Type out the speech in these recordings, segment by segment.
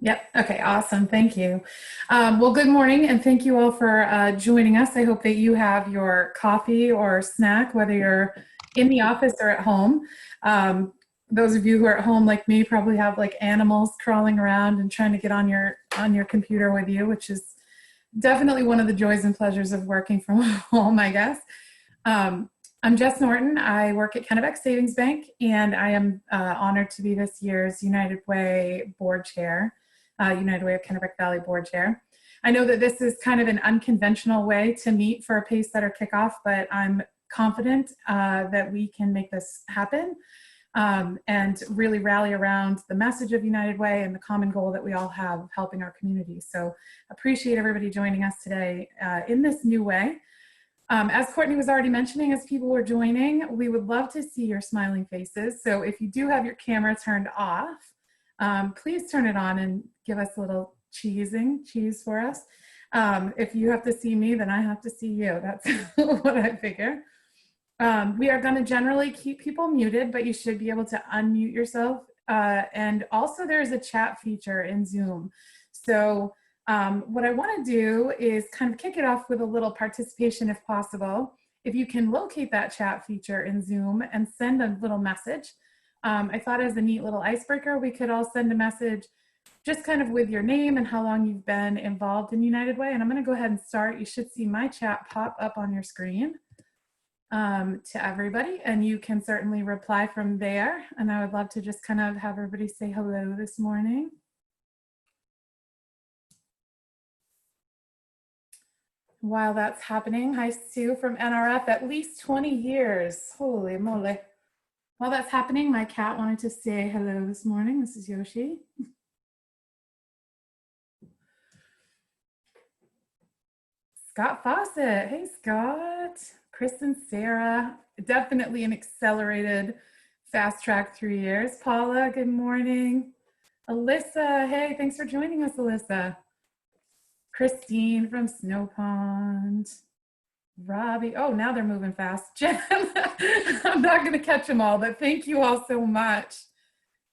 Yep. Okay. Awesome. Thank you. Well, good morning, and thank you all for joining us. I hope that you have your coffee or snack, whether you're in the office or at home. Those of you who are at home, like me, probably have like animals crawling around and trying to get on your computer with you, which is definitely one of the joys and pleasures of working from home, I guess. Um, I'm Jess Norton. I work at Kennebec Savings Bank, and I am honored to be this year's United Way Board Chair, United Way of Kennebec Valley Board Chair. I know that this is kind of an unconventional way to meet for a Pacesetter kickoff, but I'm confident that we can make this happen and really rally around the message of United Way and the common goal that we all have of helping our community. So appreciate everybody joining us today in this new way. As Courtney was already mentioning, as people were joining, we would love to see your smiling faces. So if you do have your camera turned off, please turn it on and give us a little cheese for us. If you have to see me, then I have to see you. That's what I figure. We are going to generally keep people muted, but you should be able to unmute yourself. And also there's a chat feature in Zoom. So what I want to do is kind of kick it off with a little participation if possible. If you can locate that chat feature in Zoom and send a little message. I thought as a neat little icebreaker, we could all send a message just kind of with your name and how long you've been involved in United Way. And I'm going to go ahead and start. You should see my chat pop up on your screen to everybody, and you can certainly reply from there. And I would love to just kind of have everybody say hello this morning. While that's happening, hi Sue from NRF, at least 20 years. Holy moly. While that's happening, my cat wanted to say hello this morning. This is Yoshi. Scott Fawcett. Hey, Scott. Chris and Sarah. Definitely an accelerated fast track 3 years. Paula, good morning. Alyssa, hey, thanks for joining us, Alyssa. Christine from Snow Pond. Robbie, oh, now they're moving fast. Jen, I'm not going to catch them all, but thank you all so much.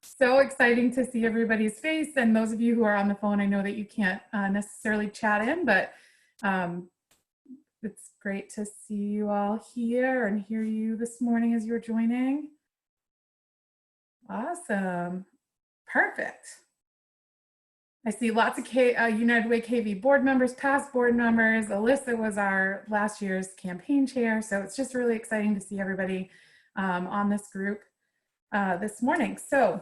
So exciting to see everybody's face. And those of you who are on the phone, I know that you can't necessarily chat in, but it's great to see you all here and hear you this morning as you're joining. Awesome. Perfect. I see lots of United Way KV board members, past board members. Alyssa was our last year's campaign chair. So it's just really exciting to see everybody on this group this morning. So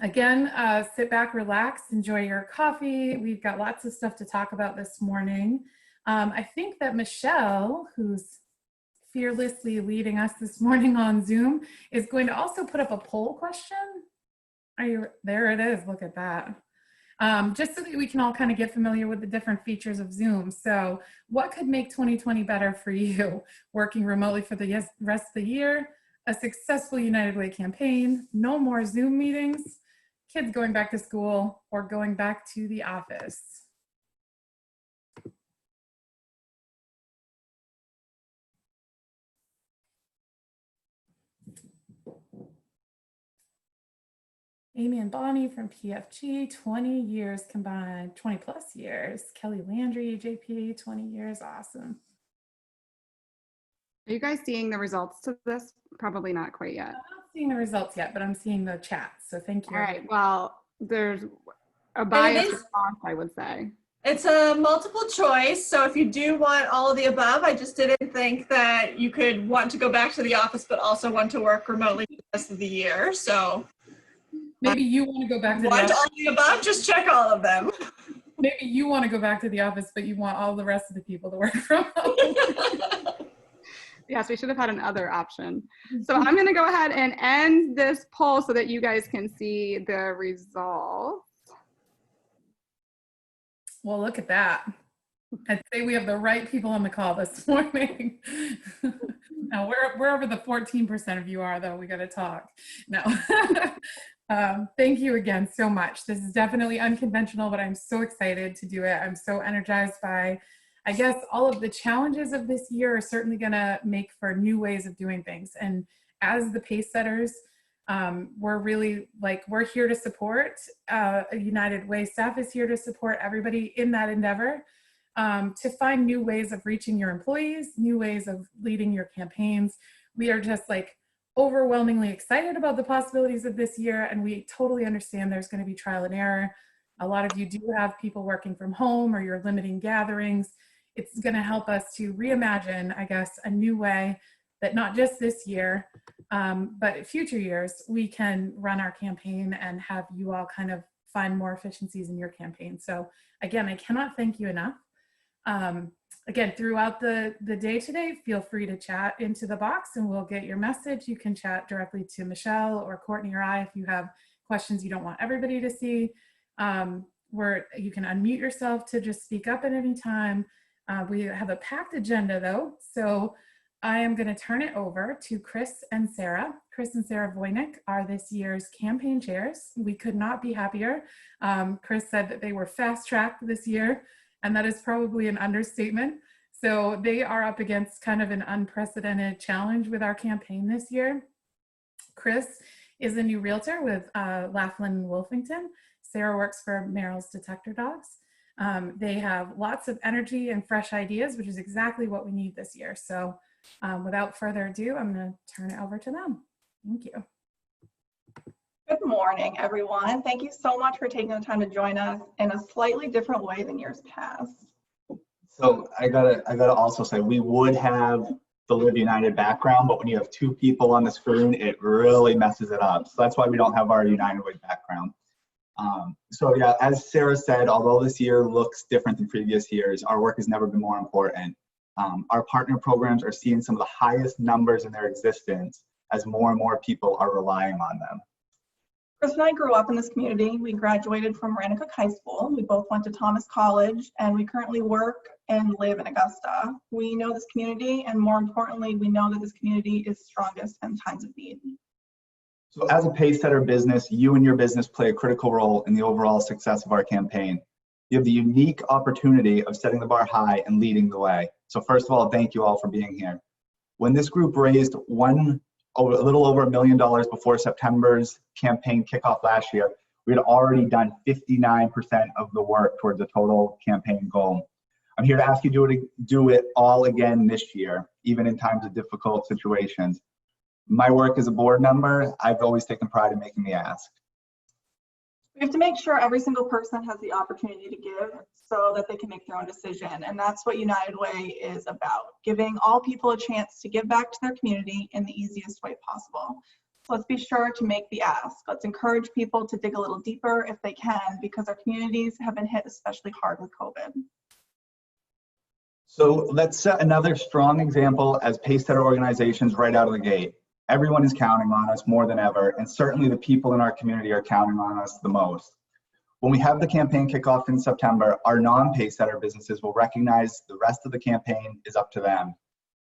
again, sit back, relax, enjoy your coffee. We've got lots of stuff to talk about this morning. I think that Michelle, who's fearlessly leading us this morning on Zoom, is going to also put up a poll question. There it is, look at that. Just so that we can all kind of get familiar with the different features of Zoom. So what could make 2020 better for you? Working remotely for the rest of the year, a successful United Way campaign, no more Zoom meetings, kids going back to school, or going back to the office. Amy and Bonnie from PFG, 20 years combined, 20 plus years. Kelly Landry, JP, 20 years, awesome. Are you guys seeing the results to this? Probably not quite yet. I'm not seeing the results yet, but I'm seeing the chat, so thank you. All right, well, there's a biased response, I would say. It's a multiple choice, so if you do want all of the above, I just didn't think that you could want to go back to the office but also want to work remotely the rest of the year. So maybe you want to go back to the office. All of the above, just check all of them. Maybe you want to go back to the office, but you want all the rest of the people to work from home. Yes, we should have had another option. So I'm going to go ahead and end this poll so that you guys can see the results. Well, look at that. I'd say we have the right people on the call this morning. Now, wherever the 14% of you are, though, we got to talk. No. Thank you again so much. This is definitely unconventional, but I'm so excited to do it. I'm so energized by, I guess, all of the challenges of this year are certainly going to make for new ways of doing things. And as the pace setters, We're really we're here to support. United Way staff is here to support everybody in that endeavor, to find new ways of reaching your employees, new ways of leading your campaigns. We are just overwhelmingly excited about the possibilities of this year, and we totally understand there's going to be trial and error. A lot of you do have people working from home, or you're limiting gatherings. It's going to help us to reimagine, I guess, a new way that not just this year, but future years, we can run our campaign and have you all kind of find more efficiencies in your campaign. So again, I cannot thank you enough. Again, throughout the day today, feel free to chat into the box and we'll get your message. You can chat directly to Michelle or Courtney or I if you have questions you don't want everybody to see. You can unmute yourself to just speak up at any time. We have a packed agenda though, so I am going to turn it over to Chris and Sarah. Chris and Sarah Voynick are this year's campaign chairs. We could not be happier. Chris said that they were fast-tracked this year, and that is probably an understatement. So they are up against kind of an unprecedented challenge with our campaign this year. Chris is a new realtor with Laughlin and Wolfington. Sarah works for Merrill's Detector Dogs. They have lots of energy and fresh ideas, which is exactly what we need this year. So without further ado, I'm going to turn it over to them. Thank you. Good morning, everyone. Thank you so much for taking the time to join us in a slightly different way than years past. So I gotta also say, we would have the Live United background, but when you have two people on the screen, it really messes it up. So that's why we don't have our United Way background. So yeah, as Sarah said, although this year looks different than previous years, our work has never been more important. Our partner programs are seeing some of the highest numbers in their existence as more and more people are relying on them. Chris and I grew up in this community. We graduated from Rannocook High School. We both went to Thomas College, and we currently work and live in Augusta. We know this community, and more importantly, we know that this community is strongest in times of need. So as a Pacesetter business, you and your business play a critical role in the overall success of our campaign. You have the unique opportunity of setting the bar high and leading the way. So first of all, thank you all for being here. When this group raised a little over $1 million before September's campaign kickoff last year, we had already done 59% of the work towards the total campaign goal. I'm here to ask you to do it all again this year, even in times of difficult situations. My work as a board member, I've always taken pride in making the ask. We have to make sure every single person has the opportunity to give so that they can make their own decision. And that's what United Way is about, giving all people a chance to give back to their community in the easiest way possible. So let's be sure to make the ask. Let's encourage people to dig a little deeper if they can, because our communities have been hit especially hard with COVID. So let's set another strong example as Pacesetter organizations right out of the gate. Everyone is counting on us more than ever, and certainly the people in our community are counting on us the most. When we have the campaign kickoff in September, our non-Pacesetter businesses will recognize the rest of the campaign is up to them,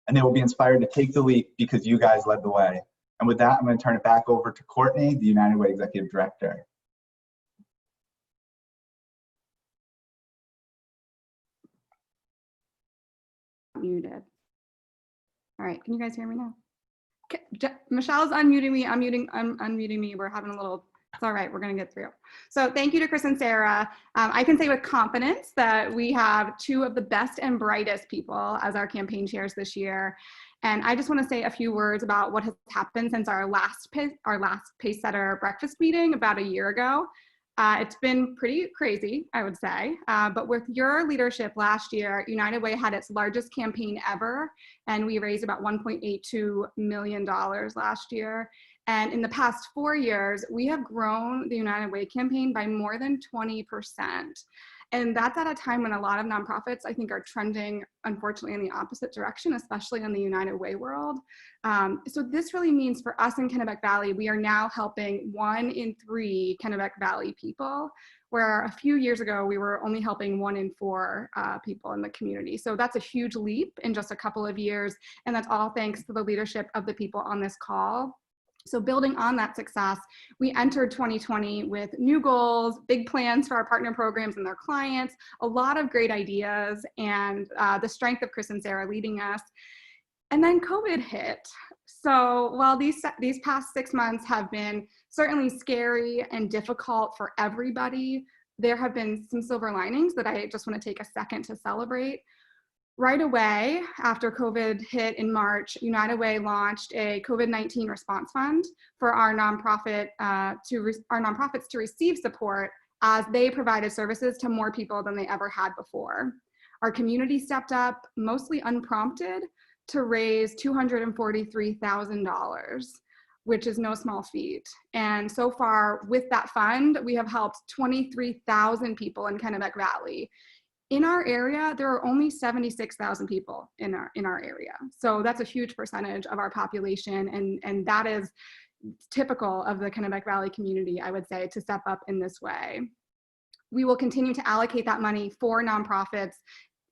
and they will be inspired to take the leap because you guys led the way. And with that, I'm going to turn it back over to Courtney, the United Way Executive Director. Muted. All right, can you guys hear me now? Michelle's unmuting me, I'm unmuting me. We're having a little, it's all right, we're gonna get through. So thank you to Chris and Sarah. I can say with confidence that we have two of the best and brightest people as our campaign chairs this year. And I just wanna say a few words about what has happened since our last Pacesetter Breakfast meeting about a year ago. It's been pretty crazy, I would say, but with your leadership last year, United Way had its largest campaign ever, and we raised about $1.82 million last year. And in the past 4 years, we have grown the United Way campaign by more than 20%. And that's at a time when a lot of nonprofits, I think, are trending, unfortunately, in the opposite direction, especially in the United Way world. So this really means for us in Kennebec Valley, we are now helping 1 in 3 Kennebec Valley people, where a few years ago, we were only helping 1 in 4 people in the community. So that's a huge leap in just a couple of years. And that's all thanks to the leadership of the people on this call. So building on that success, we entered 2020 with new goals, big plans for our partner programs and their clients, a lot of great ideas, and the strength of Chris and Sarah leading us. And then COVID hit. So while these past 6 months have been certainly scary and difficult for everybody, there have been some silver linings that I just want to take a second to celebrate. Right away, after COVID hit in March, United Way launched a COVID-19 response fund for our nonprofits to receive support as they provided services to more people than they ever had before. Our community stepped up, mostly unprompted, to raise $243,000, which is no small feat. And so far with that fund, we have helped 23,000 people in Kennebec Valley. In our area, there are only 76,000 people in our area. So that's a huge percentage of our population, and that is typical of the Kennebec Valley community, I would say, to step up in this way. We will continue to allocate that money for nonprofits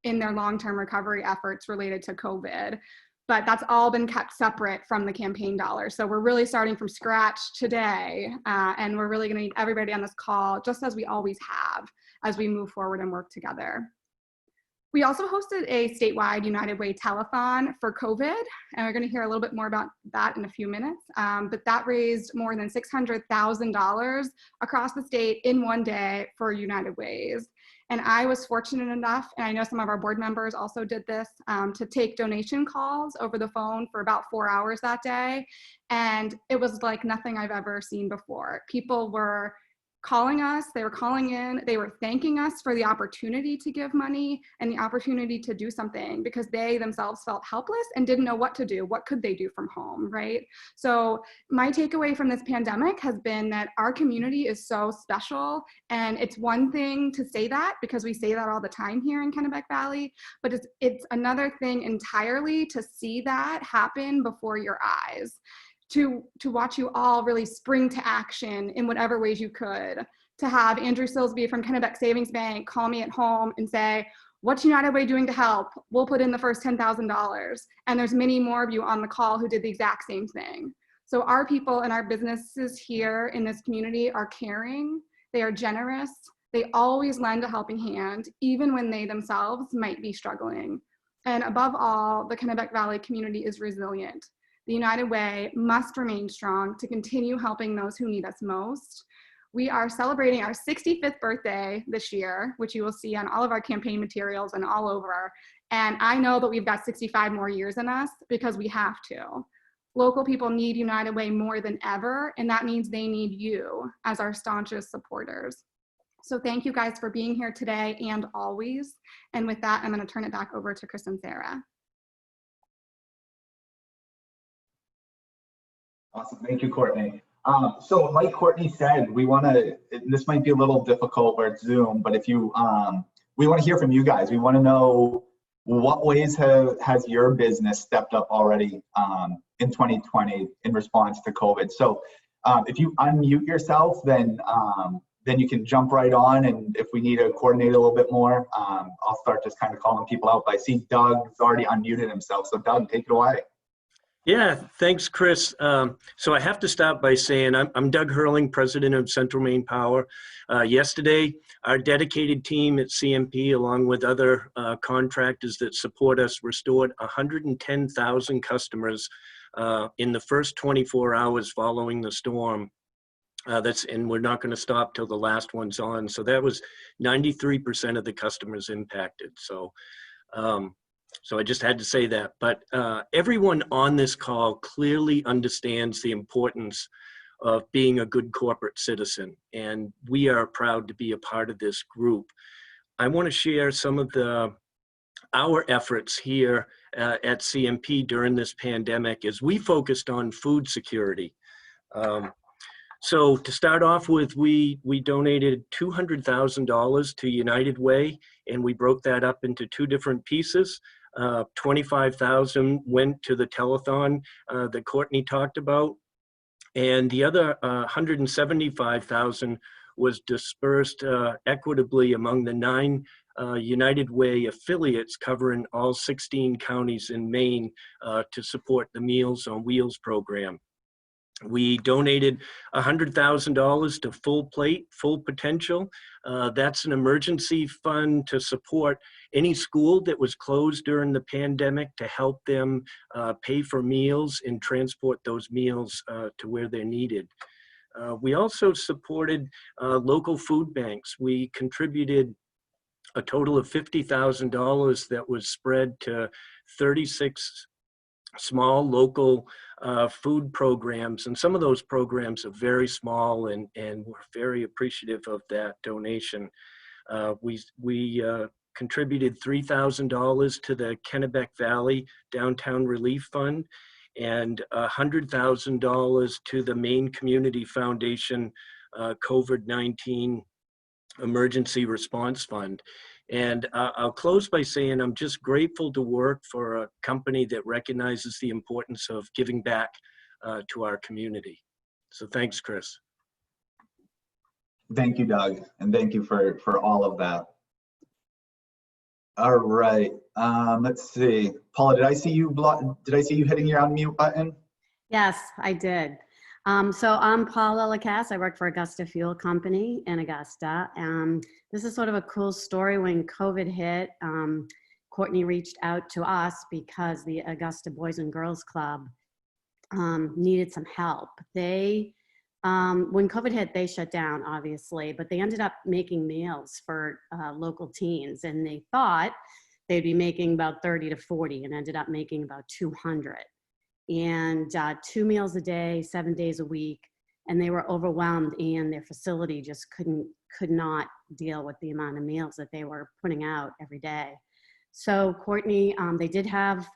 in their long-term recovery efforts related to COVID, but that's all been kept separate from the campaign dollars. So we're really starting from scratch today, and we're really gonna need everybody on this call, just as we always have, as we move forward and work together. We also hosted a statewide United Way telethon for COVID, and we're going to hear a little bit more about that in a few minutes. But that raised more than $600,000 across the state in one day for United Ways. And I was fortunate enough, and I know some of our board members also did this, to take donation calls over the phone for about 4 hours that day. And it was like nothing I've ever seen before. People were calling us, they were calling in, they were thanking us for the opportunity to give money and the opportunity to do something, because they themselves felt helpless and didn't know what to do. What could they do from home, right? So my takeaway from this pandemic has been that our community is so special, and it's one thing to say that, because we say that all the time here in Kennebec Valley, but it's another thing entirely to see that happen before your eyes. To watch you all really spring to action in whatever ways you could, to have Andrew Silsby from Kennebec Savings Bank call me at home and say, what's United Way doing to help? We'll put in the first $10,000. And there's many more of you on the call who did the exact same thing. So our people and our businesses here in this community are caring, they are generous, they always lend a helping hand, even when they themselves might be struggling. And above all, the Kennebec Valley community is resilient. The United Way must remain strong to continue helping those who need us most. We are celebrating our 65th birthday this year, which you will see on all of our campaign materials and all over. And I know that we've got 65 more years in us, because we have to. Local people need United Way more than ever, and that means they need you as our staunchest supporters. So thank you guys for being here today and always. And with that, I'm going to turn it back over to Chris and Sarah. Awesome. Thank you, Courtney. So like Courtney said, we want to, this might be a little difficult where it's Zoom, but if you, we want to hear from you guys. We want to know what ways has your business stepped up already in 2020 in response to COVID. So if you unmute yourself, then you can jump right on. And if we need to coordinate a little bit more, I'll start just kind of calling people out. But I see Doug's already unmuted himself. So Doug, take it away. Yeah, thanks, Chris. So I have to start by saying I'm Doug Hurling, president of Central Maine Power. Yesterday, our dedicated team at CMP, along with other contractors that support us, restored 110,000 customers in the first 24 hours following the storm. And we're not going to stop till the last one's on. So that was 93% of the customers impacted. So I just had to say that. But everyone on this call clearly understands the importance of being a good corporate citizen, and we are proud to be a part of this group. I want to share some of our efforts here at CMP during this pandemic as we focused on food security. So to start off with, we donated $200,000 to United Way, and we broke that up into two different pieces. 25,000 went to the telethon that Courtney talked about, and the other 175,000 was dispersed equitably among the 9 United Way affiliates covering all 16 counties in Maine to support the Meals on Wheels program. We donated $100,000 to Full Plate, Full Potential. That's an emergency fund to support any school that was closed during the pandemic to help them pay for meals and transport those meals to where they're needed. We also supported local food banks. We contributed a total of $50,000 that was spread to 36 small local food programs, and some of those programs are very small, and we're very appreciative of that donation. We contributed $3,000 to the Kennebec Valley Downtown Relief Fund and $100,000 to the Maine Community Foundation COVID-19 Emergency Response Fund. And I'll close by saying I'm just grateful to work for a company that recognizes the importance of giving back to our community. So thanks, Chris. Thank you, Doug, and thank you for all of that. All right, let's see. Paula, did I see you hitting your unmute button? Yes, I did. So I'm Paula Lacasse. I work for Augusta Fuel Company in Augusta. This is sort of a cool story. When COVID hit, Courtney reached out to us because the Augusta Boys and Girls Club needed some help. They, when COVID hit, they shut down, obviously, but they ended up making meals for local teens, and they thought they'd be making about 30 to 40 and ended up making about 200. And 2 meals a day, 7 days a week, and they were overwhelmed, and their facility just could not deal with the amount of meals that they were putting out every day. So Courtney, they did have,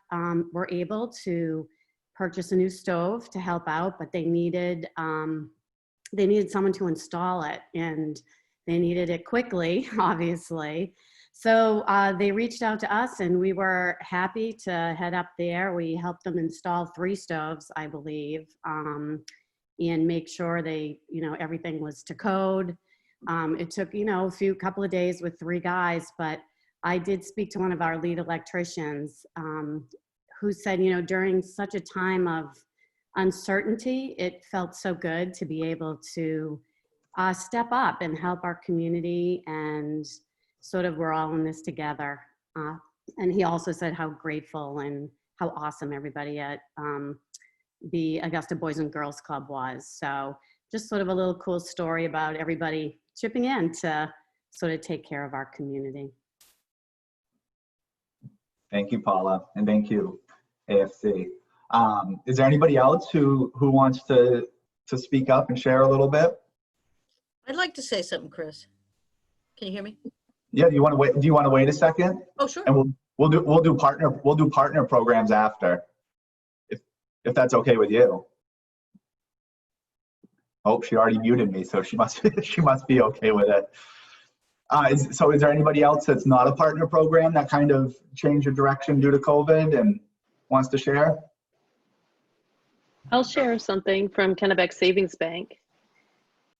were able to purchase a new stove to help out, but they needed someone to install it, and they needed it quickly, obviously. So they reached out to us, and we were happy to head up there. We helped them install 3 stoves, I believe, and make sure they, everything was to code. It took, a couple of days with 3 guys, but I did speak to one of our lead electricians who said, during such a time of uncertainty, it felt so good to be able to step up and help our community, and sort of we're all in this together. And he also said how grateful and how awesome everybody at the Augusta Boys and Girls Club was. So just sort of a little cool story about everybody chipping in to sort of take care of our community. Thank you, Paula, and thank you, AFC. Is there anybody else who wants to speak up and share a little bit? I'd like to say something, Chris. Can you hear me? Yeah. Do you want to wait a second? Oh, sure. And we'll do partner programs after, if that's okay with you. Oh, she already muted me, so she must be okay with it. So is there anybody else that's not a partner program that kind of changed your direction due to COVID and wants to share? I'll share something from Kennebec Savings Bank.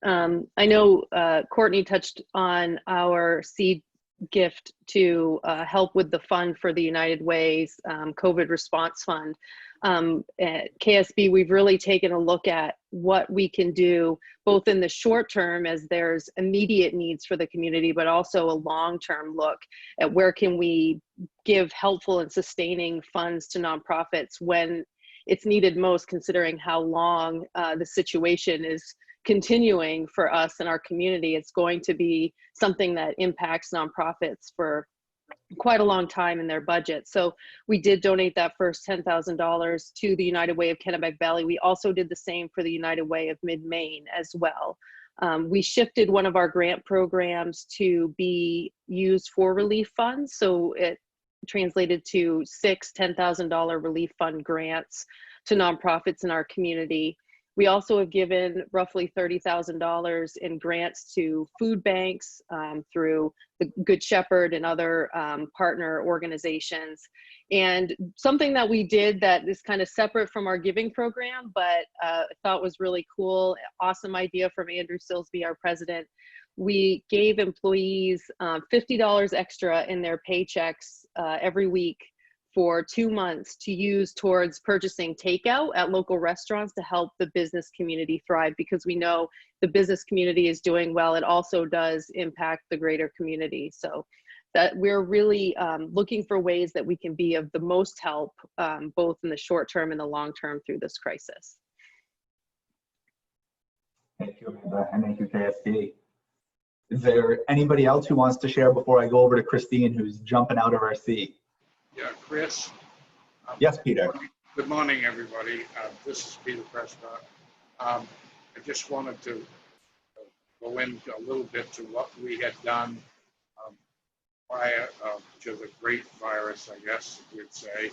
I know Courtney touched on our seed gift to help with the fund for the United Way's COVID response fund. At KSB, we've really taken a look at what we can do both in the short term, as there's immediate needs for the community, but also a long-term look at where can we give helpful and sustaining funds to nonprofits when it's needed most, considering how long the situation is continuing for us in our community. It's going to be something that impacts nonprofits for quite a long time in their budget. So we did donate that first $10,000 to the United Way of Kennebec Valley. We also did the same for the United Way of Mid-Maine as well. We shifted one of our grant programs to be used for relief funds. So it translated to 6 $10,000 relief fund grants to nonprofits in our community. We also have given roughly $30,000 in grants to food banks through the Good Shepherd and other partner organizations. And something that we did that is kind of separate from our giving program, but I thought was really cool, awesome idea from Andrew Silsby, our president. We gave employees $50 extra in their paychecks every week for 2 months to use towards purchasing takeout at local restaurants to help the business community thrive, because we know the business community is doing well. It also does impact the greater community. So that we're really looking for ways that we can be of the most help, both in the short term and the long term through this crisis. Thank you, Amanda, and thank you, KSD. Is there anybody else who wants to share before I go over to Christine, who's jumping out of her seat? Yeah, Chris. Yes, Peter. Good morning, everybody. This is Peter Prescott. I just wanted to go into a little bit to what we had done prior to the great virus, I guess we'd say.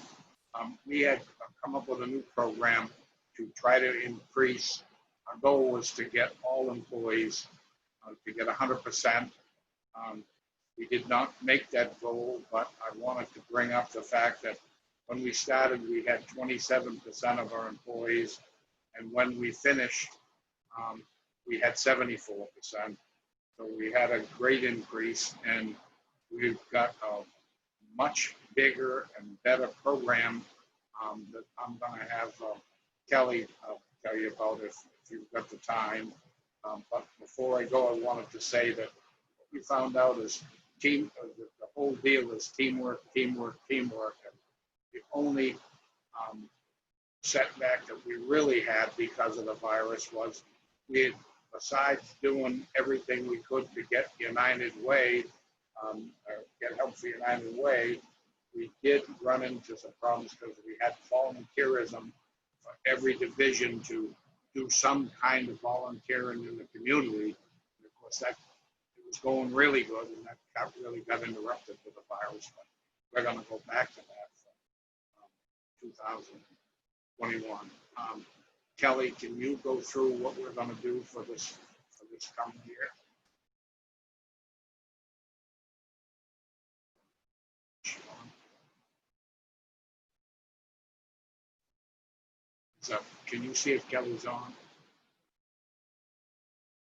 We had come up with a new program to try to increase. Our goal was to get all employees to get 100%. We did not make that goal, but I wanted to bring up the fact that when we started, we had 27% of our employees, and when we finished, we had 74%. So we had a great increase, and we've got a much bigger and better program that I'm going to have Kelly tell you about if you've got the time. But before I go, I wanted to say that what we found out is the whole deal is teamwork, teamwork, teamwork. And the only setback that we really had because of the virus was we had, besides doing everything we could to get United Way, get help for United Way, we did run into some problems because we had volunteerism for every division to do some kind of volunteering in the community. And of course, that it was going really good, and that really got interrupted with the virus. But we're going to go back to that for 2021. Kelly, can you go through what we're going to do for this coming year? So, can you see if Kelly's on?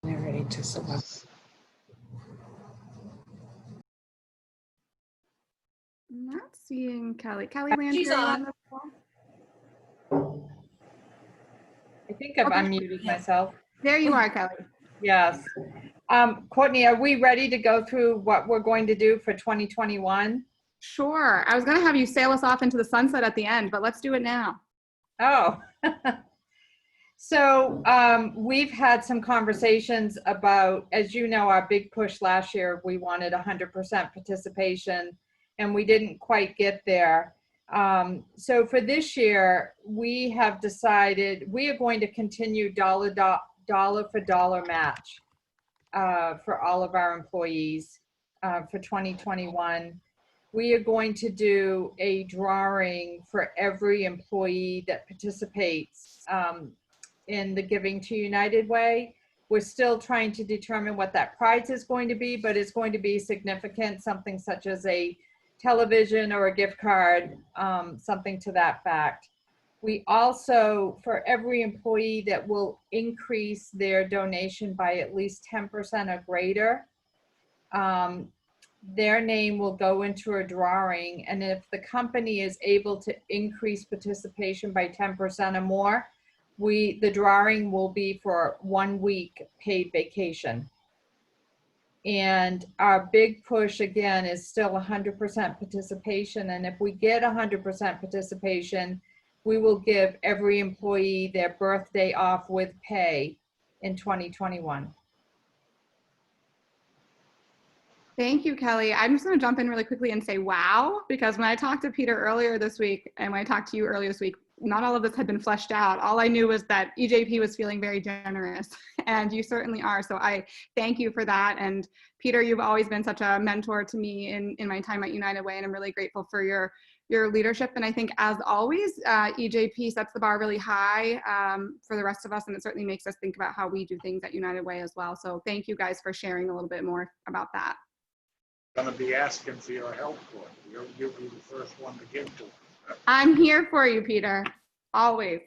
They're ready to select. I'm not seeing Kelly. Kelly She's Landry, on. the call? I think I've Okay. unmuted myself. There you are, Kelly. Yes. Courtney, are we ready to go through what we're going to do for 2021? Sure. I was going to have you sail us off into the sunset at the end, but let's do it now. Oh. So we've had some conversations about, as you know, our big push last year, we wanted 100% participation, and we didn't quite get there. So for this year, we have decided we are going to continue dollar for dollar match for all of our employees for 2021. We are going to do a drawing for every employee that participates in the Giving to United Way. We're still trying to determine what that prize is going to be, but it's going to be significant, something such as a television or a gift card, something to that fact. We also, for every employee that will increase their donation by at least 10% or greater, their name will go into a drawing. And if the company is able to increase participation by 10% or more, the drawing will be for 1 week paid vacation. And our big push again is still 100% participation. And if we get 100% participation, we will give every employee their birthday off with pay in 2021. Thank you, Kelly. I'm just going to jump in really quickly and say, wow, because when I talked to Peter earlier this week, and when I talked to you earlier this week, not all of this had been fleshed out. All I knew was that EJP was feeling very generous, and you certainly are. So I thank you for that. And Peter, you've always been such a mentor to me in my time at United Way, and I'm really grateful for your leadership. And I think, as always, EJP sets the bar really high for the rest of us, and it certainly makes us think about how we do things at United Way as well. So thank you guys for sharing a little bit more about that. Going to be asking for your help for it. You'll be the first one to give to it. I'm here for you, Peter, always.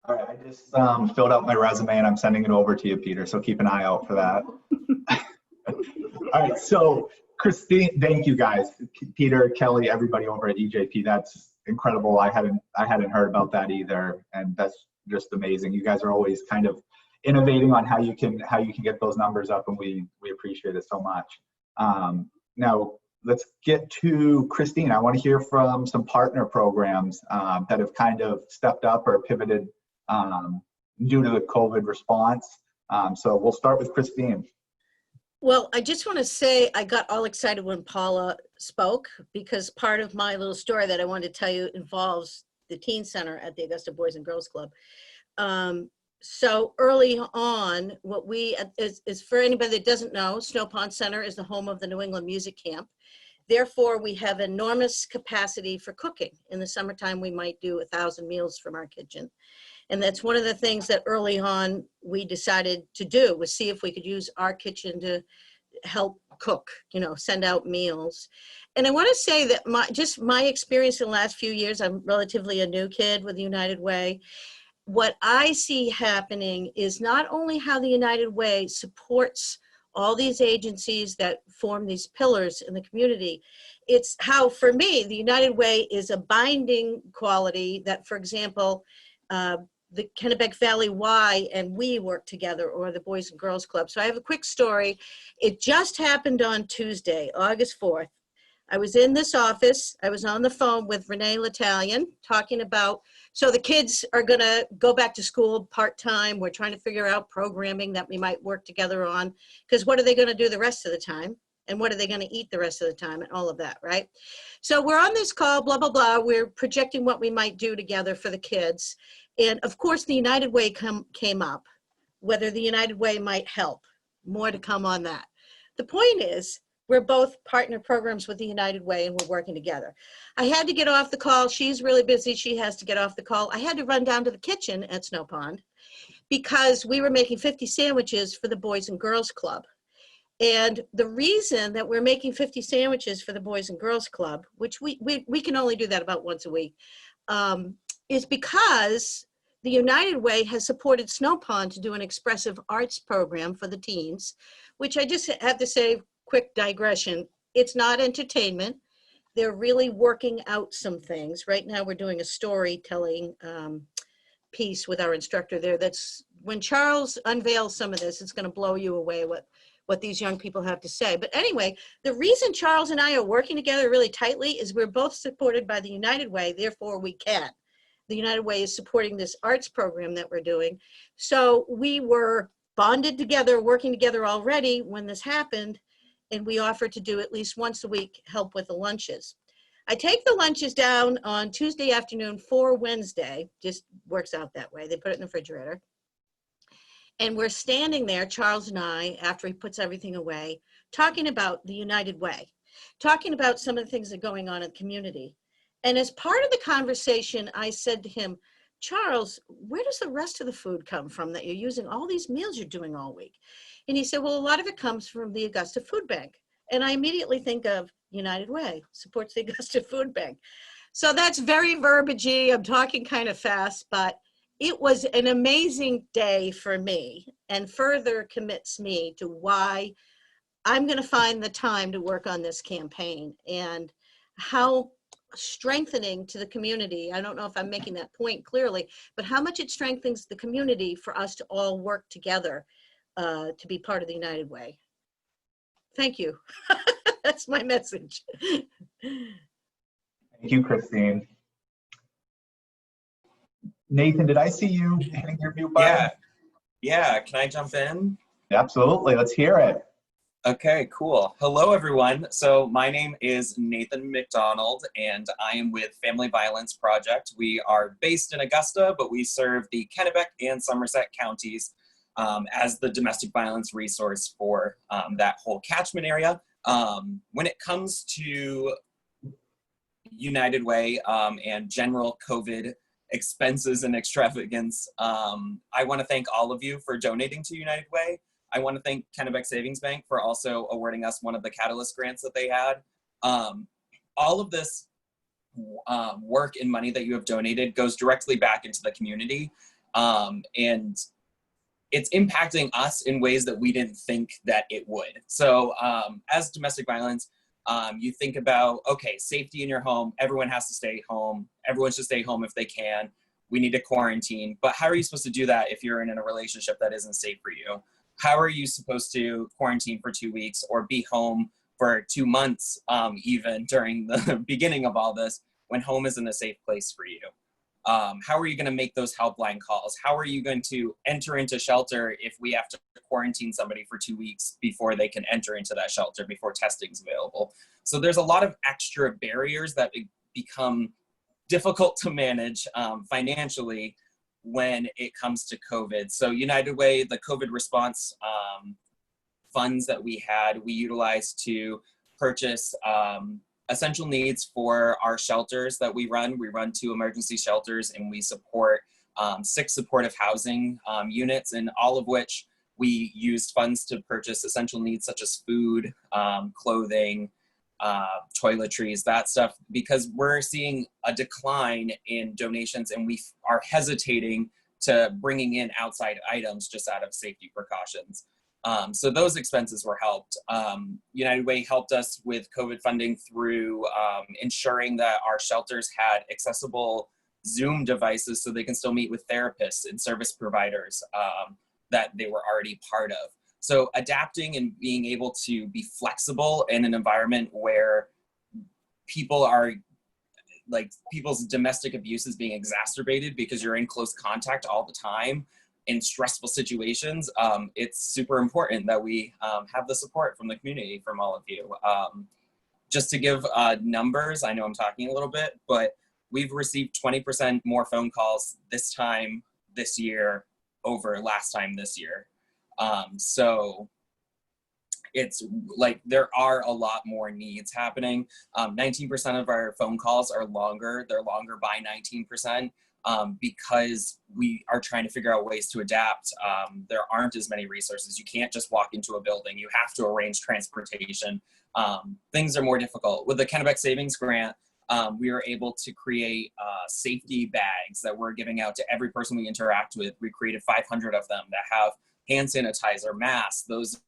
All right, I just filled out my resume and I'm sending it over to you, Peter, so keep an eye out for that. All right, so Christine, thank you guys. Peter, Kelly, everybody over at EJP, that's incredible. I hadn't heard about that either, and that's just amazing. You guys are always kind of innovating on how you can get those numbers up, and we appreciate it so much. Now let's get to Christine. I want to hear from some partner programs that have kind of stepped up or pivoted due to the COVID response. So we'll start with Christine. Well, I just want to say I got all excited when Paula spoke, because part of my little story that I wanted to tell you involves the teen center at the Augusta Boys and Girls Club. So early on, what we is for anybody that doesn't know, Snow Pond Center is the home of the New England Music Camp. Therefore, we have enormous capacity for cooking. In the summertime, we might do 1,000 meals from our kitchen. And that's one of the things that early on we decided to do, was see if we could use our kitchen to help cook, you know, send out meals. And I want to say that my experience in the last few years, I'm relatively a new kid with the United Way. What I see happening is not only how the United Way supports all these agencies that form these pillars in the community, it's how, for me, the United Way is a binding quality that, for example, the Kennebec Valley Y and we work together, or the Boys and Girls Club. So I have a quick story. It just happened on Tuesday, August 4th. I was in this office. I was on the phone with Renee L'Italian talking about, so the kids are gonna go back to school part-time. We're trying to figure out programming that we might work together on, because what are they gonna do the rest of the time? And what are they gonna eat the rest of the time, and all of that, right? So we're on this call, blah, blah, blah. We're projecting what we might do together for the kids. And of course, the United Way came up, whether the United Way might help. More to come on that. The point is, we're both partner programs with the United Way, and we're working together. I had to get off the call. She's really busy. She has to get off the call. I had to run down to the kitchen at Snow Pond because we were making 50 sandwiches for the Boys and Girls Club. And the reason that we're making 50 sandwiches for the Boys and Girls Club, which we can only do that about once a week, is because the United Way has supported Snow Pond to do an expressive arts program for the teens, which I just have to say, quick digression, it's not entertainment. They're really working out some things. Right now we're doing a storytelling piece with our instructor there. That's, when Charles unveils some of this, it's gonna blow you away what these young people have to say. But anyway, the reason Charles and I are working together really tightly is we're both supported by the United Way, therefore we can. The United Way is supporting this arts program that we're doing. So we were bonded together, working together already when this happened, and we offered to do at least once a week help with the lunches. I take the lunches down on Tuesday afternoon for Wednesday, just works out that way. They put it in the refrigerator. And we're standing there, Charles and I, after he puts everything away, talking about the United Way, talking about some of the things that are going on in the community. And as part of the conversation, I said to him, Charles, where does the rest of the food come from that you're using all these meals you're doing all week? And he said, well, a lot of it comes from the Augusta Food Bank. And I immediately think of United Way, supports the Augusta Food Bank. So that's very verbagey. I'm talking kind of fast, but it was an amazing day for me, and further commits me to why I'm going to find the time to work on this campaign, and how strengthening to the community. I don't know if I'm making that point clearly, but how much it strengthens the community for us to all work together to be part of the United Way. Thank you. That's my message. Thank you, Christine. Nathan, did I see you hitting your mute button? Yeah, can I jump in? Absolutely, let's hear it. Okay, cool. Hello, everyone. So my name is Nathan McDonald, and I am with Family Violence Project. We are based in Augusta, but we serve the Kennebec and Somerset counties as the domestic violence resource for that whole catchment area. When it comes to United Way and general COVID expenses and extravagance, I want to thank all of you for donating to United Way. I want to thank Kennebec Savings Bank for also awarding us one of the Catalyst grants that they had. All of this work and money that you have donated goes directly back into the community. And it's impacting us in ways that we didn't think that it would. So as domestic violence, you think about, okay, safety in your home, everyone has to stay home. Everyone should stay home if they can. We need to quarantine. But how are you supposed to do that if you're in a relationship that isn't safe for you? How are you supposed to quarantine for 2 weeks or be home for 2 months, even during the beginning of all this, when home isn't a safe place for you? How are you going to make those helpline calls? How are you going to enter into shelter if we have to quarantine somebody for 2 weeks before they can enter into that shelter, before testing is available? So there's a lot of extra barriers that become difficult to manage financially when it comes to COVID. So United Way, the COVID response funds that we had, we utilized to purchase essential needs for our shelters that we run. We run 2 emergency shelters, and we support 6 supportive housing units, and all of which we used funds to purchase essential needs such as food, clothing, toiletries, that stuff, because we're seeing a decline in donations, and we are hesitating to bringing in outside items just out of safety precautions. So those expenses were helped. United Way helped us with COVID funding through ensuring that our shelters had accessible Zoom devices so they can still meet with therapists and service providers that they were already part of. So adapting and being able to be flexible in an environment where people are, like, people's domestic abuse is being exacerbated because you're in close contact all the time in stressful situations, it's super important that we have the support from the community, from all of you. Just to give numbers, I know I'm talking a little bit, but we've received 20% more phone calls this time this year over last time this year. So it's like there are a lot more needs happening. 19% of our phone calls are longer. They're longer by 19%. Because we are trying to figure out ways to adapt. There aren't as many resources. You can't just walk into a building. You have to arrange transportation. Things are more difficult. With the Kennebec Savings Grant, we were able to create safety bags that we're giving out to every person we interact with. We created 500 of them that have hand sanitizer, masks, those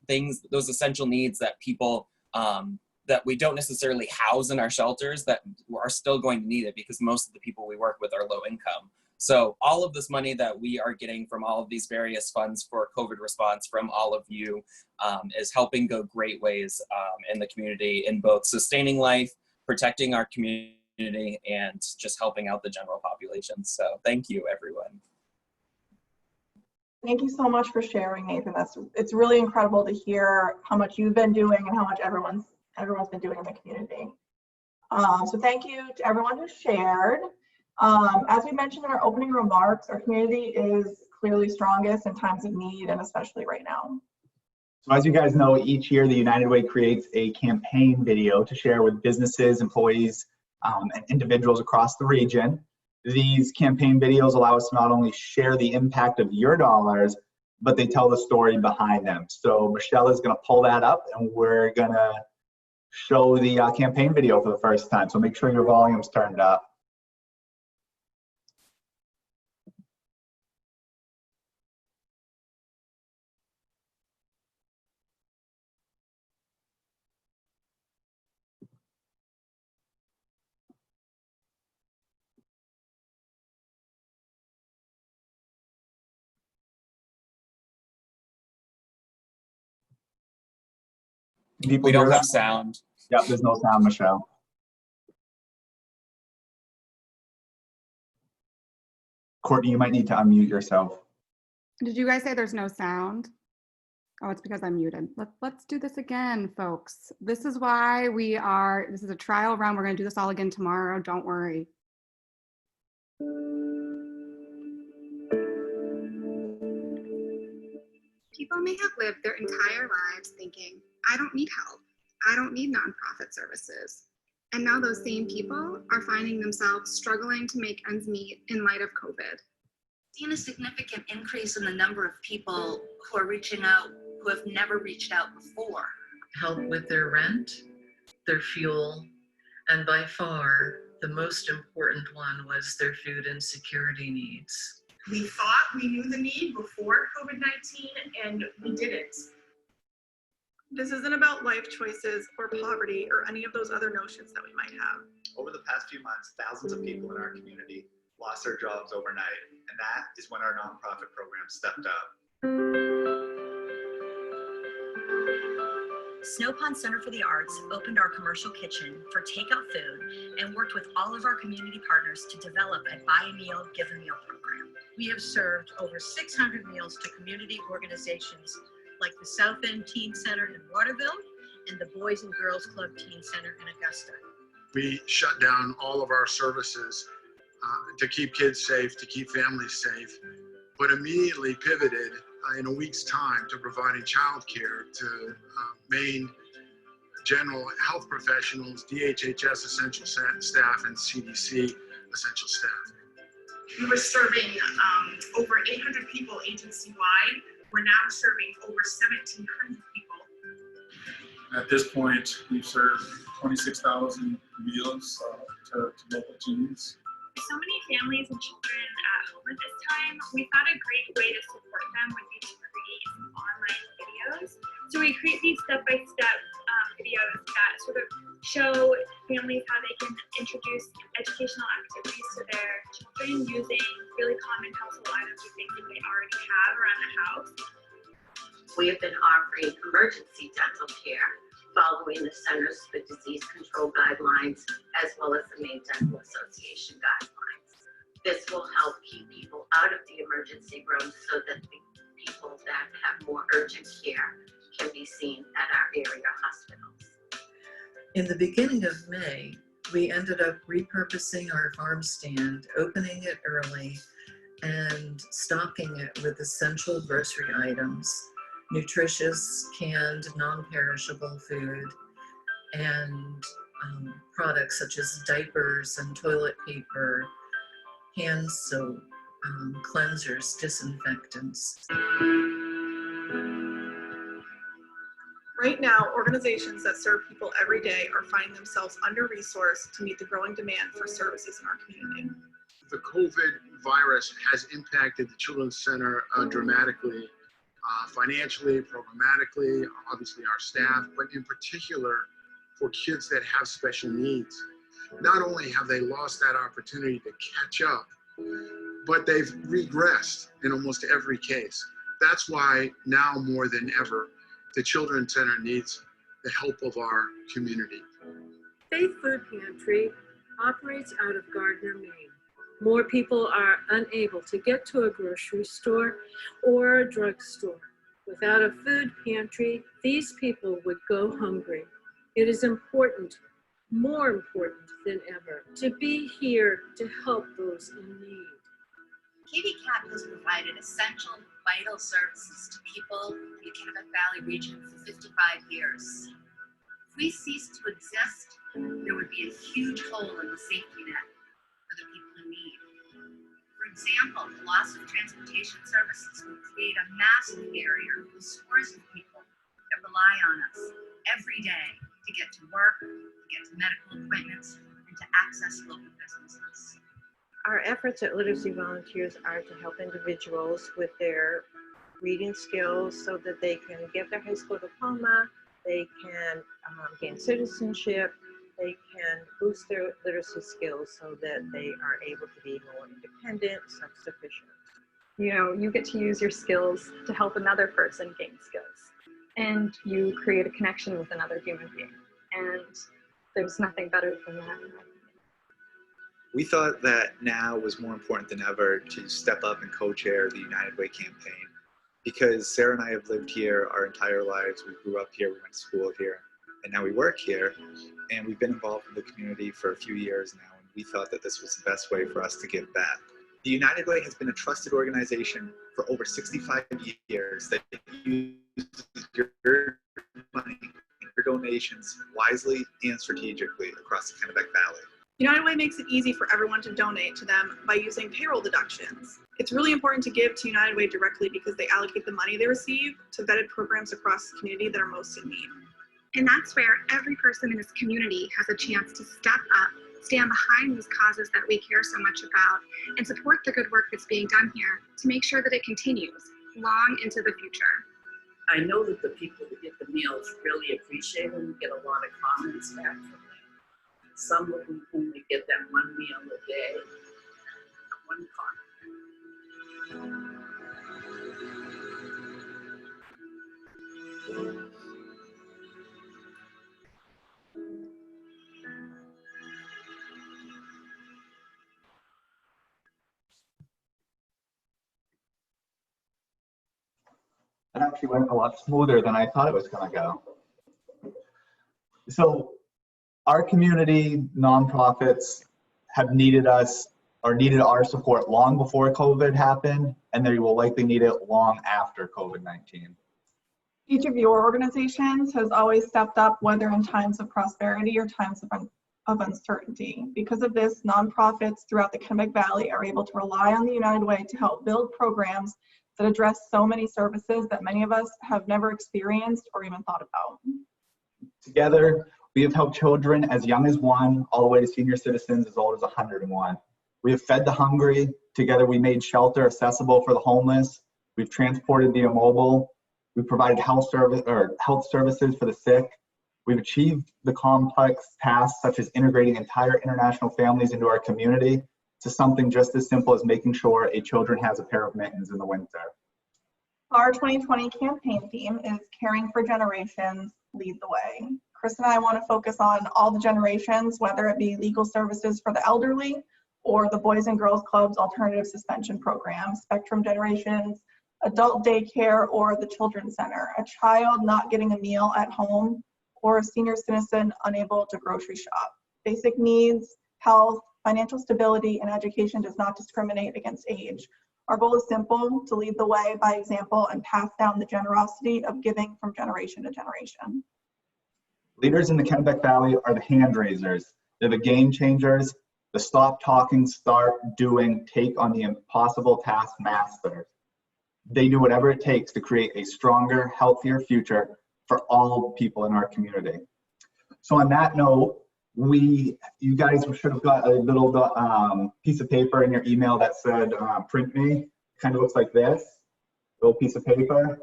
things, those essential needs that people, that we don't necessarily house in our shelters that are still going to need it, because most of the people we work with are low income. So all of this money that we are getting from all of these various funds for COVID response from all of you is helping go great ways in the community in both sustaining life, protecting our community, and just helping out the general population. So thank you, everyone. Thank you so much for sharing, Nathan. It's really incredible to hear how much you've been doing and how much everyone's been doing in the community. So thank you to everyone who shared. As we mentioned in our opening remarks, our community is clearly strongest in times of need, and especially right now. So as you guys know, each year the United Way creates a campaign video to share with businesses, employees, and individuals across the region. These campaign videos allow us to not only share the impact of your dollars, but they tell the story behind them. So Michelle is going to pull that up, and we're going to show the campaign video for the first time. So make sure your volume's turned up. We don't have sound. Yep, there's no sound, Michelle. Courtney, you might need to unmute yourself. Did you guys say there's no sound? Oh, it's because I'm muted. Let's do this again, folks. This is why this is a trial run. We're going to do this all again tomorrow. Don't worry. People may have lived their entire lives thinking, I don't need help. I don't need nonprofit services. And now those same people are finding themselves struggling to make ends meet in light of COVID. Seen a significant increase in the number of people who are reaching out who have never reached out before. Help with their rent, their fuel, and by far the most important one was their food and security needs. We thought we knew the need before COVID-19 and we didn't. This isn't about life choices or poverty or any of those other notions that we might have. Over the past few months, thousands of people in our community lost their jobs overnight, and that is when our nonprofit program stepped up. Snow Pond Center for the Arts opened our commercial kitchen for takeout food and worked with all of our community partners to develop a buy a meal, give a meal program. We have served over 600 meals to community organizations like the South End Teen Center in Waterville and the Boys and Girls Club Teen Center in Augusta. We shut down all of our services to keep kids safe, to keep families safe, but immediately pivoted in a week's time to providing childcare to MaineGeneral health professionals, DHHS essential staff, and CDC essential staff. We were serving over 800 people agency-wide. We're now serving over 1,700 people. At this point, we've served 26,000 meals to local teens. So many families and children at home at this time, we thought a great way to support them would be to create some online videos. So we create these step-by-step videos that sort of show families how they can introduce educational activities to their children using really common household items or things that they already have around the house. We have been offering emergency dental care following the Centers for Disease Control guidelines as well as the Maine Dental Association guidelines. This will help keep people out of the emergency room so that the people that have more urgent care can be seen at our area hospitals. In the beginning of May, we ended up repurposing our farm stand, opening it early, and stocking it with essential grocery items, nutritious, canned, non-perishable food, and products such as diapers and toilet paper, hand soap, cleansers, disinfectants. Right now, organizations that serve people every day are finding themselves under-resourced to meet the growing demand for services in our community. The COVID virus has impacted the Children's Center dramatically, financially, programmatically, obviously our staff, but in particular for kids that have special needs. Not only have they lost that opportunity to catch up, but they've regressed in almost every case. That's why now more than ever, the Children's Center needs the help of our community. Faith Food Pantry operates out of Gardner, Maine. More people are unable to get to a grocery store or a drugstore. Without a food pantry, these people would go hungry. It is important, more important than ever, to be here to help those in need. KVCAP has provided essential, vital services to people in the Kennebec Valley region for 55 years. If we cease to exist, there would be a huge hole in the safety net for the people in need. For example, the loss of transportation services would create a massive barrier for scores of people that rely on us every day to get to work, to get to medical appointments, and to access local businesses. Our efforts at Literacy Volunteers are to help individuals with their reading skills so that they can get their high school diploma, they can gain citizenship, they can boost their literacy skills so that they are able to be more independent, self-sufficient. You know, you get to use your skills to help another person gain skills, and you create a connection with another human being. And there's nothing better than that. We thought that now was more important than ever to step up and co-chair the United Way campaign, because Sarah and I have lived here our entire lives. We grew up here, we went to school here, and now we work here, and we've been involved in the community for a few years now, and we thought that this was the best way for us to give back. The United Way has been a trusted organization for over 65 years that uses your money, your donations wisely and strategically across the Kennebec Valley. United Way makes it easy for everyone to donate to them by using payroll deductions. It's really important to give to United Way directly because they allocate the money they receive to vetted programs across the community that are most in need. And that's where every person in this community has a chance to step up stand behind these causes that we care so much about, and support the good work that's being done here to make sure that it continues long into the future. I know that the people who get the meals really appreciate them. We get a lot of comments back from them. Some of them only get that one meal a day. One comment. It actually went a lot smoother than I thought it was going to go. So our community nonprofits have needed us or needed our support long before COVID happened, and they will likely need it long after COVID-19. Each of your organizations has always stepped up, whether in times of prosperity or times of uncertainty. Because of this, nonprofits throughout the Kennebec Valley are able to rely on the United Way to help build programs that address so many services that many of us have never experienced or even thought about. Together, we have helped children as young as 1 all the way to senior citizens as old as 101. We have fed the hungry. Together, we made shelter accessible for the homeless. We've transported the immobile. We've provided health services for the sick. We've achieved the complex tasks such as integrating entire international families into our community to something just as simple as making sure a children has a pair of mittens in the winter. Our 2020 campaign theme is Caring for Generations, Lead the Way. Chris and I want to focus on all the generations, whether it be legal services for the elderly or the Boys and Girls Club's alternative suspension program, Spectrum Generations, adult daycare, or the Children's Center, a child not getting a meal at home, or a senior citizen unable to grocery shop. Basic needs, health, financial stability, and education does not discriminate against age. Our goal is simple: to lead the way by example and pass down the generosity of giving from generation to generation. Leaders in the Kennebec Valley are the hand raisers. They're the game changers, the stop talking, start doing, take on the impossible task masters. They do whatever it takes to create a stronger, healthier future for all people in our community. So on that note, you guys should have got a little piece of paper in your email that said print me. Kind of looks like this, little piece of paper.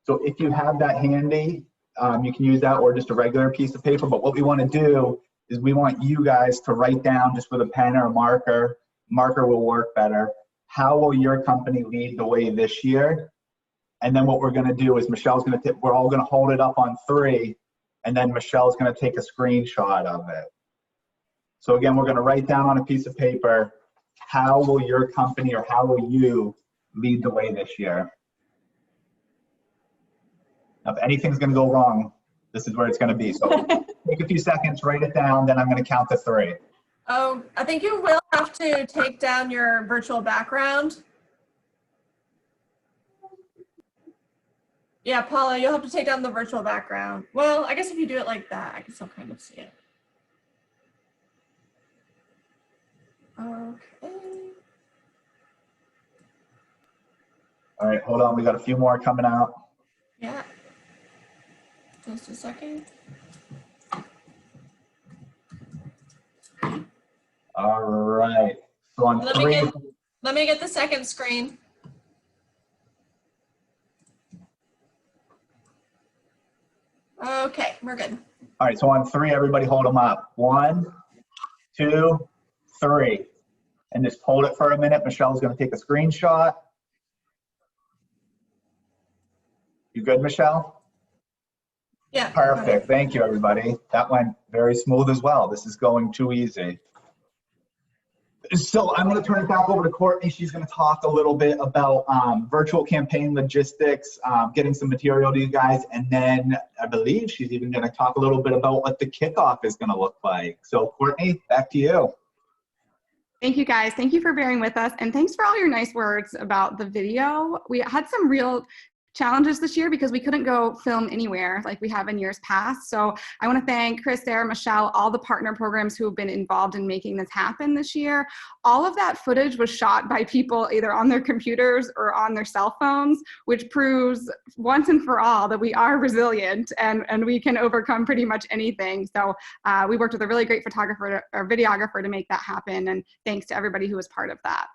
So if you have that handy, you can use that or just a regular piece of paper. But what we want to do is we want you guys to write down just with a pen or a marker. Marker will work better. How will your company lead the way this year? And then what we're going to do is we're all going to hold it up on 3, and then Michelle's going to take a screenshot of it. So again, we're going to write down on a piece of paper, how will your company or how will you lead the way this year? Now, if anything's going to go wrong, this is where it's going to be. So take a few seconds, write it down, then I'm going to count to 3. Oh, I think you will have to take down your virtual background. Yeah, Paula, you'll have to take down the virtual background. Well, I guess if you do it like that, I can still kind of see it. Okay. All right, hold on. We got a few more coming out. Yeah. Just a second. All right. So on Let 3. Let me get the second screen. Okay, we're good. All right, so on 3, everybody hold them up. 1, 2, 3. And just hold it for a minute. Michelle's going to take a screenshot. You good, Michelle? Yeah. Perfect. Thank you, everybody. That went very smooth as well. This is going too easy. So I'm going to turn it back over to Courtney. She's going to talk a little bit about virtual campaign logistics, getting some material to you guys, and then I believe she's even going to talk a little bit about what the kickoff is going to look like. So Courtney, back to you. Thank you guys. Thank you for bearing with us. And thanks for all your nice words about the video. We had some real challenges this year because we couldn't go film anywhere like we have in years past. So I want to thank Chris, Sarah, Michelle, all the partner programs who have been involved in making this happen this year. All of that footage was shot by people either on their computers or on their cell phones, which proves once and for all that we are resilient and we can overcome pretty much anything. So we worked with a really great photographer or videographer to make that happen, and thanks to everybody who was part of that.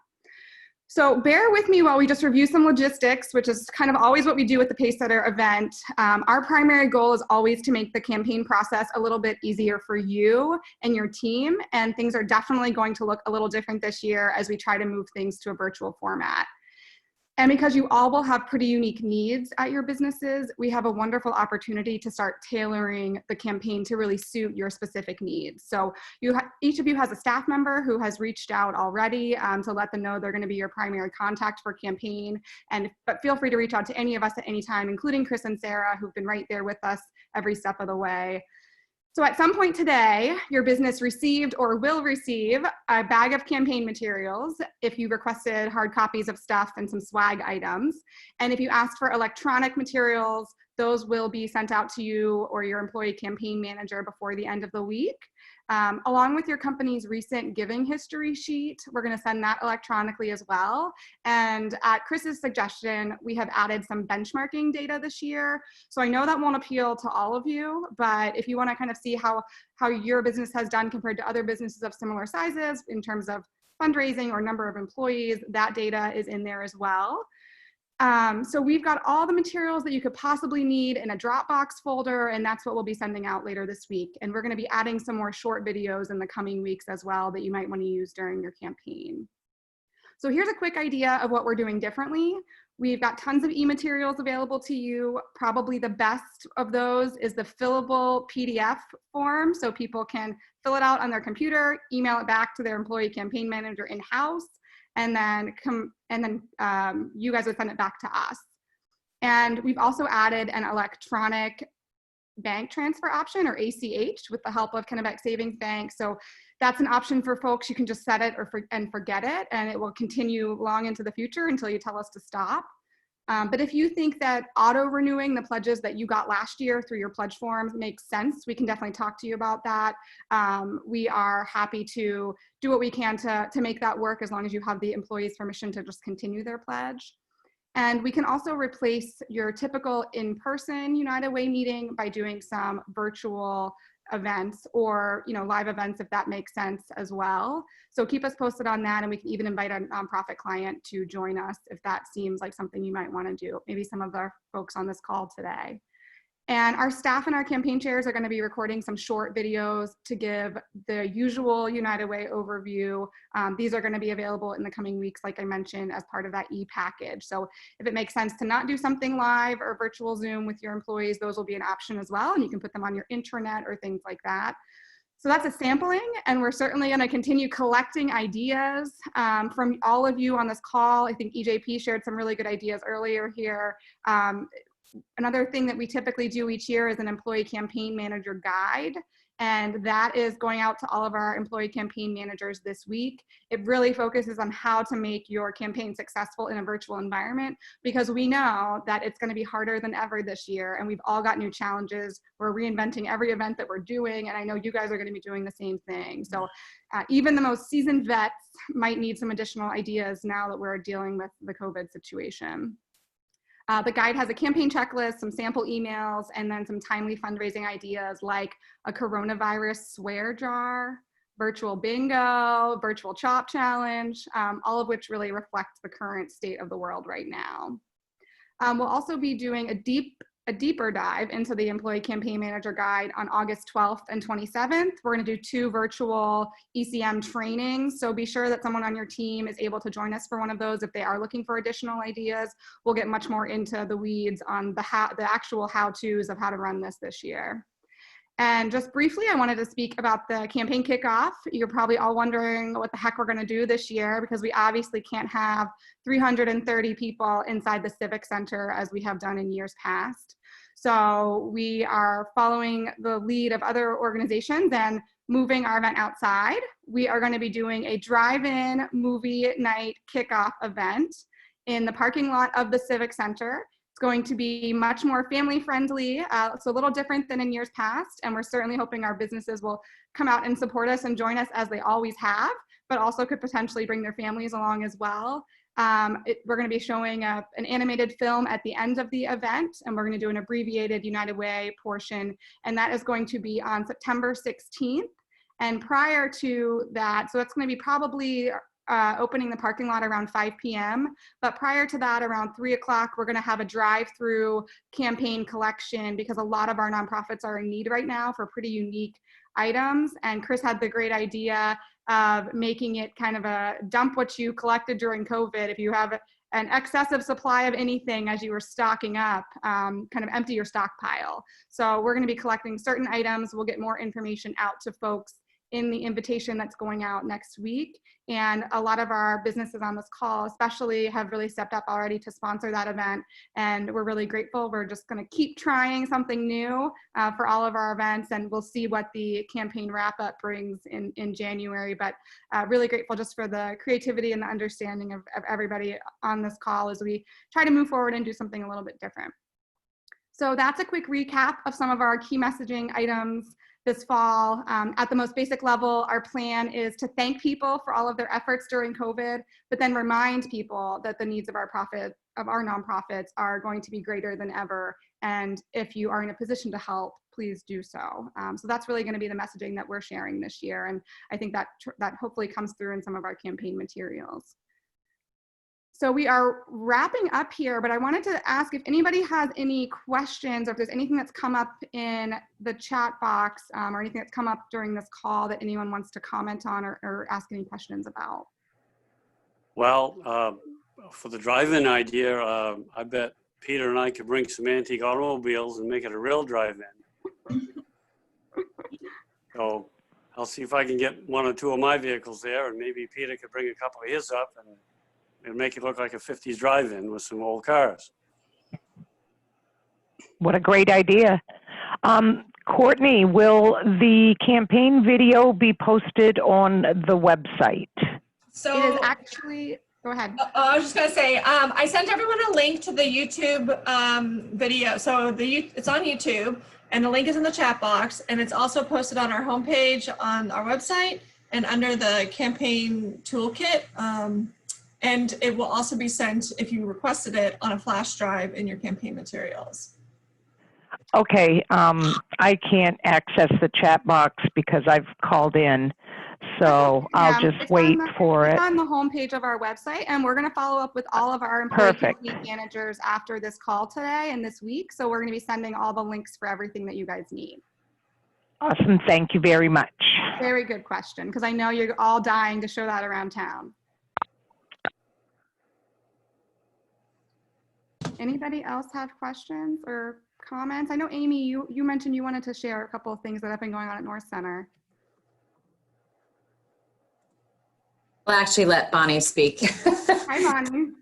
So bear with me while we just review some logistics, which is kind of always what we do with the Pacesetter event. Our primary goal is always to make the campaign process a little bit easier for you and your team, and things are definitely going to look a little different this year as we try to move things to a virtual format. And because you all will have pretty unique needs at your businesses, we have a wonderful opportunity to start tailoring the campaign to really suit your specific needs. So each of you has a staff member who has reached out already to let them know they're going to be your primary contact for campaign. But feel free to reach out to any of us at any time, including Chris and Sarah, who've been right there with us every step of the way. So at some point today, your business received or will receive a bag of campaign materials if you requested hard copies of stuff and some swag items. And if you asked for electronic materials, those will be sent out to you or your employee campaign manager before the end of the week. Along with your company's recent giving history sheet, we're going to send that electronically as well. And at Chris's suggestion, we have added some benchmarking data this year. So I know that won't appeal to all of you, but if you want to kind of see how your business has done compared to other businesses of similar sizes in terms of fundraising or number of employees, that data is in there as well. So we've got all the materials that you could possibly need in a Dropbox folder, and that's what we'll be sending out later this week. And we're going to be adding some more short videos in the coming weeks as well that you might want to use during your campaign. So here's a quick idea of what we're doing differently. We've got tons of e-materials available to you. Probably the best of those is the fillable PDF form, so people can fill it out on their computer, email it back to their employee campaign manager in-house, and then you guys would send it back to us. And we've also added an electronic bank transfer option, or ACH, with the help of Kennebec Savings Bank. So that's an option for folks. You can just set it and forget it, and it will continue long into the future until you tell us to stop. But if you think that auto-renewing the pledges that you got last year through your pledge forms makes sense, we can definitely talk to you about that. We are happy to do what we can to make that work as long as you have the employee's permission to just continue their pledge. And we can also replace your typical in-person United Way meeting by doing some virtual events or live events if that makes sense as well. So keep us posted on that, and we can even invite a nonprofit client to join us if that seems like something you might want to do. Maybe some of our folks on this call today. And our staff and our campaign chairs are going to be recording some short videos to give the usual United Way overview. These are going to be available in the coming weeks, like I mentioned, as part of that e-package. So if it makes sense to not do something live or virtual Zoom with your employees, those will be an option as well. And you can put them on your intranet or things like that. So that's a sampling, and we're certainly going to continue collecting ideas from all of you on this call. I think EJP shared some really good ideas earlier here. Another thing that we typically do each year is an employee campaign manager guide, and that is going out to all of our employee campaign managers this week. It really focuses on how to make your campaign successful in a virtual environment, because we know that it's going to be harder than ever this year, and we've all got new challenges. We're reinventing every event that we're doing, and I know you guys are going to be doing the same thing. So even the most seasoned vets might need some additional ideas now that we're dealing with the COVID situation. The guide has a campaign checklist, some sample emails, and then some timely fundraising ideas like a coronavirus swear jar, virtual bingo, virtual chop challenge, all of which really reflect the current state of the world right now. We'll also be doing a deeper dive into the employee campaign manager guide on August 12th and 27th. We're going to do 2 virtual ECM trainings. So be sure that someone on your team is able to join us for one of those if they are looking for additional ideas. We'll get much more into the weeds on the actual how-tos of how to run this year. And just briefly, I wanted to speak about the campaign kickoff. You're probably all wondering what the heck we're going to do this year, because we obviously can't have 330 people inside the Civic Center as we have done in years past. So we are following the lead of other organizations and moving our event outside. We are going to be doing a drive-in movie night kickoff event in the parking lot of the Civic Center. It's going to be much more family friendly, so a little different than in years past. And we're certainly hoping our businesses will come out and support us and join us as they always have, but also could potentially bring their families along as well. We're going to be showing an animated film at the end of the event, and we're going to do an abbreviated United Way portion, and that is going to be on September 16th. And prior to that, so that's going to be probably opening the parking lot around 5 p.m. But prior to that, around 3 o'clock, we're going to have a drive-through campaign collection because a lot of our nonprofits are in need right now for pretty unique items. And Chris had the great idea of making it kind of a dump what you collected during COVID. If you have an excessive supply of anything as you were stocking up, kind of empty your stockpile. So we're going to be collecting certain items. We'll get more information out to folks in the invitation that's going out next week. And a lot of our businesses on this call especially have really stepped up already to sponsor that event. And we're really grateful. We're just going to keep trying something new for all of our events, and we'll see what the campaign wrap up brings in January. But really grateful just for the creativity and the understanding of everybody on this call as we try to move forward and do something a little bit different. So that's a quick recap of some of our key messaging items this fall. At the most basic level, our plan is to thank people for all of their efforts during COVID, but then remind people that the needs of our nonprofits are going to be greater than ever. And if you are in a position to help, please do so. So that's really going to be the messaging that we're sharing this year. And I think that hopefully comes through in some of our campaign materials. So we are wrapping up here, but I wanted to ask if anybody has any questions or if there's anything that's come up in the chat box or anything that's come up during this call that anyone wants to comment on or ask any questions about. Well, for the drive-in idea, I bet Peter and I could bring some antique automobiles and make it a real drive-in. So I'll see if I can get one or two of my vehicles there, and maybe Peter could bring a couple of his up and make it look like a 50s drive-in with some old cars. What a great idea. Courtney, will the campaign video be posted on the website? So it is actually, go ahead. I was just gonna say, I sent everyone a link to the YouTube video. So it's on YouTube, and the link is in the chat box, and it's also posted on our homepage on our website and under the campaign toolkit. And it will also be sent, if you requested it, on a flash drive in your campaign materials. Okay, I can't access the chat box because I've called in, so I'll just wait for it. It's on the homepage of our website, and we're going to follow up with all of our employee campaign managers after this call today and this week. So we're going to be sending all the links for everything that you guys need. Awesome, thank you very much. Very good question, because I know you're all dying to show that around town. Anybody else have questions or comments? I know, Amy, you mentioned you wanted to share a couple of things that have been going on at North Center. I'll actually let Bonnie speak. Hi, Bonnie.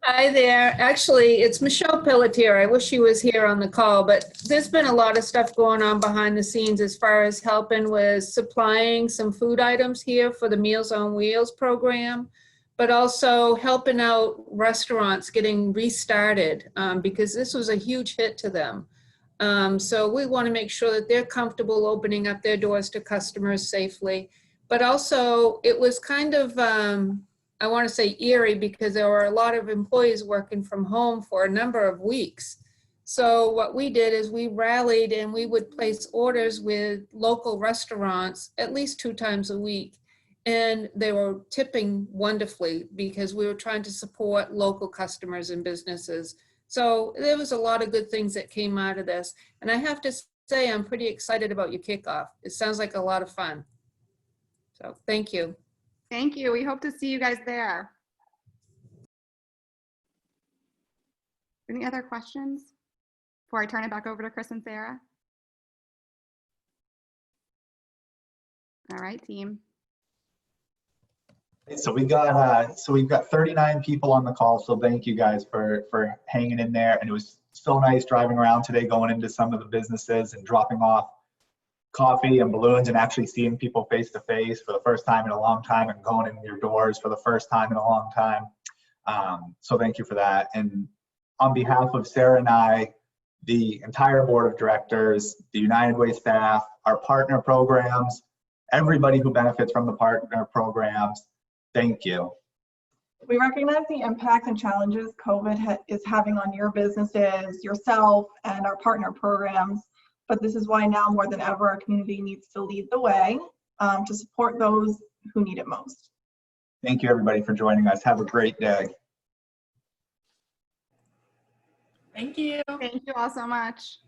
Hi there. Actually, it's Michelle Pelletier. I wish she was here on the call, but there's been a lot of stuff going on behind the scenes as far as helping with supplying some food items here for the Meals on Wheels program, but also helping out restaurants getting restarted because this was a huge hit to them. So we want to make sure that they're comfortable opening up their doors to customers safely. But also it was kind of, I want to say eerie because there were a lot of employees working from home for a number of weeks. So what we did is we rallied and we would place orders with local restaurants at least 2 times a week. And they were tipping wonderfully because we were trying to support local customers and businesses. So there was a lot of good things that came out of this. And I have to say, I'm pretty excited about your kickoff. It sounds like a lot of fun. So thank you. Thank you. We hope to see you guys there. Any other questions before I turn it back over to Chris and Sarah? All right, team. So we've got 39 people on the call. So thank you guys for hanging in there. And it was so nice driving around today, going into some of the businesses and dropping off coffee and balloons and actually seeing people face to face for the first time in a long time and going in your doors for the first time in a long time. So thank you for that. And on behalf of Sarah and I, the entire board of directors, the United Way staff, our partner programs, everybody who benefits from the partner programs, thank you. We recognize the impact and challenges COVID is having on your businesses, yourself, and our partner programs. But this is why now more than ever, our community needs to lead the way to support those who need it most. Thank you, everybody, for joining us. Have a great day. Thank you. Thank you all so much.